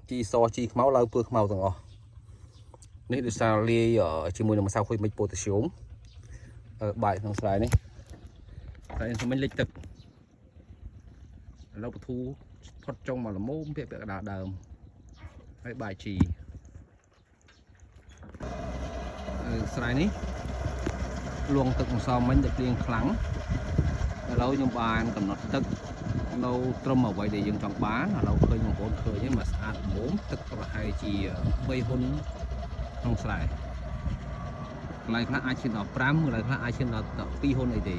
chi so chi máu lâu bữa màu từngនេះដូចសារលាយជាមួយនឹងម្សៅខូចមិចប៉ូតាស្យូមបាយក្នុងស្រែនេះហើយសម្រាប់លិចទឹកឥឡូវបធូផុតចុងមកល្មមពាក់កណ្ដាលដើមហើយបាយជីស្រែនេះលងទឹកម្សៅមិញតែភ្លៀងខ្លាំងឥឡូវខ្ញុំបានកំណត់ទឹកនៅត្រឹមអ្វីដែលយើងចង់បានឥឡូវឃើញបងប្អូនឃើញមកស្អាតល្មមទឹកប្រហែលជា3ហ៊ុនក្នុងស្រែកន្លែងខ្លះអាចឈានដល់5កន្លែងខ្លះអាចឈានដល់2ហ៊ុនអីទេ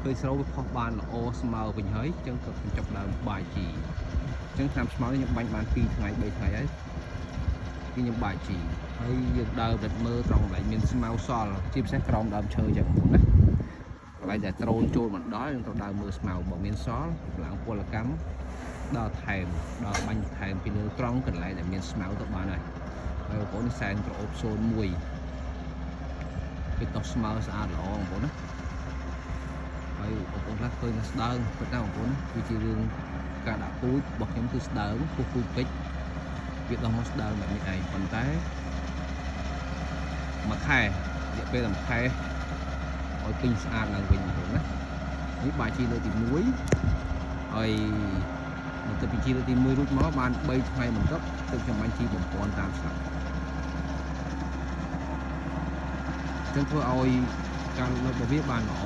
ឃើញស្រូវវាផុសបានល្អស្មើវិញហើយអញ្ចឹងក៏ខ្ញុំចាប់ដើមបាយជីអញ្ចឹងឆ្នាំស្មៅនេះខ្ញុំបាញ់បាន2ថ្ងៃ3ថ្ងៃហើយគឺខ្ញុំបាយជីហើយយើងដើរទៅមើលត្រង់កន្លែងមានស្មៅសល់ជាពិសេសក្រោមដើមឈើអញ្ចឹងណាកន្លែងដែលដ្រូនចូលមកដល់យើងត្រូវដើរមើលស្មៅបើមានសល់ឡើងពលកម្មដល់ថែមដល់បាញ់ថែមពីលើត្រង់កន្លែងដែលមានស្មៅទៅបានហើយហើយបងប្អូននេះសែនក្រអូប01គឺតោះស្មៅស្អាតល្អបងប្អូនណាហើយបងប្អូនខ្លះឃើញស្ដើងប៉ុន្តែបងប្អូនគឺជារឿងការដាក់ពូជរបស់ខ្ញុំគឺស្ដើងពូជពេជ្រវាដោះមកស្ដើងแบบនេះឯងប៉ុន្តែមួយខែរយៈពេល1ខែឲ្យពេញស្អាតឡើងវិញបងប្អូនណានេះបាយជីលើទី1ហើយបន្ទាប់ពីជីលើទី1រួចមកបាន3ថ្ងៃបន្ទាប់ទឹកខ្ញុំបាញ់ជីបំពន់តាមស្លាប់ចឹងធ្វើឲ្យការលូតលាស់របស់វាបានល្អ